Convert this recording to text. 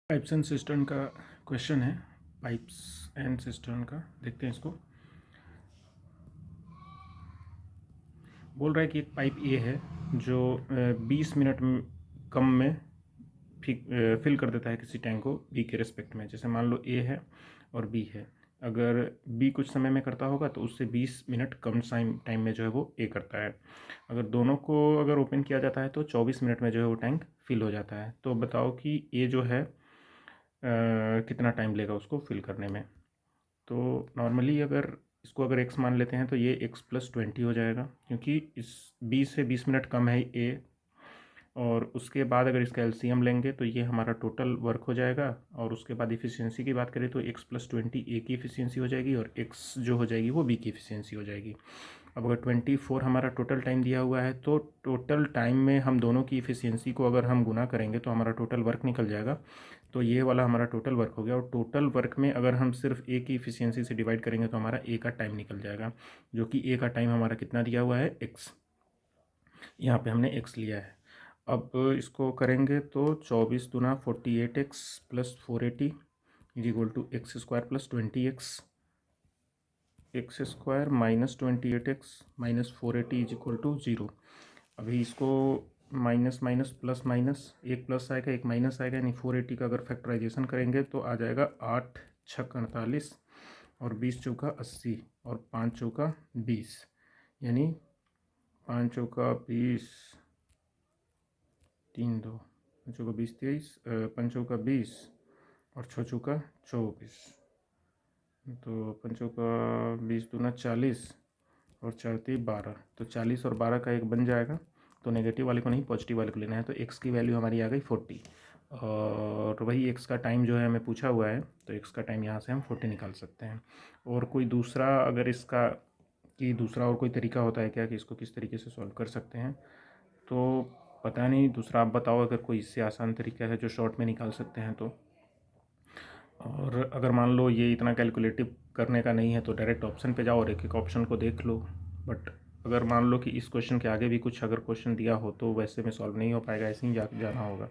Pipes and cistern का question है। Pipes and cistern का देखते हैं इसको। बोल रहा है कि एक पाइप ए है जो 20 मिनट कम में फिल कर देता है किसी टैंक को बी के रिस्पेक्ट में। जैसे मान लो ए है और बी है, अगर बी कुछ समय में करता होगा तो उससे 20 मिनट कम टाइम में जो है वो ए करता है। अगर दोनों को अगर ओपन किया जाता है तो 24 मिनट में जो है वो टैंक फिल हो जाता है। तो बताओ कि ए जो है कितना टाइम लेगा उसको फिल करने में। तो नॉर्मली अगर इसको अगर x मान लेते हैं तो ये x+20 हो जाएगा, क्योंकि इस 20 से 20 मिनट कम है a। और उसके बाद अगर इसका एलसीएम लेंगे तो ये हमारा टोटल वर्क हो जाएगा। और उसके बाद इफ़िशियंसी की बात करें तो x+20 a की इफ़िशियंसी हो जाएगी और x जो हो जाएगी वो b की इफ़िशियंसी हो जाएगी। अब अगर 24 हमारा टोटल टाइम दिया हुआ है तो टोटल टाइम में हम दोनों की इफ़िशियंसी को अगर हम गुना करेंगे तो हमारा टोटल वर्क निकल जाएगा। तो ये वाला हमारा टोटल वर्क हो गया। और टोटल वर्क में अगर हम सिर्फ ए की इफ़िशियंसी से डिवाइड करेंगे तो हमारा ए का टाइम निकल जाएगा, जो कि ए का टाइम हमारा कितना दिया हुआ है x। यहाँ पे हमने x लिया है। अब इसको करेंगे तो 24×2 48x plus 480 is equal to x² + 20x, x² minus 28x minus 480 is equal to 0। अभी इसको माइनस माइनस प्लस माइनस, एक प्लस आएगा एक माइनस आएगा, यानी 480 का अगर फैक्टराइजेशन करेंगे तो आ जाएगा 8 छक 48 और 20 चौका 80 और 5 चौका 20, यानी 5 चौका 20 3 2 5 चौका 20 23 5 चौका 20 और 6 चौका 24। तो 5 चौका 20×2 40 और 4×3 12, तो 40 और 12 का एक बन जाएगा। तो नेगेटिव वाले को नहीं पॉजिटिव वाले को लेना है। तो x की वैल्यू हमारी आ गई 40 और वही x का टाइम जो है हमें पूछा हुआ है, तो x का टाइम यहाँ से हम 40 निकाल सकते हैं। और कोई दूसरा अगर इसका दूसरा और कोई तरीका होता है क्या कि इसको किस तरीके से सॉल्व कर सकते हैं, तो पता नहीं, दूसरा आप बताओ अगर कोई इससे आसान तरीका है जो शॉर्ट में निकाल सकते हैं तो। और अगर मान लो ये इतना कैलकुलेटिव करने का नहीं है तो डायरेक्ट ऑप्शन पे जाओ और एक एक ऑप्शन को देख लो। बट अगर मान लो कि इस क्वेश्चन के आगे भी कुछ अगर क्वेश्चन दिया हो तो वैसे में सॉल्व नहीं हो पाएगा, ऐसे ही जाना होगा।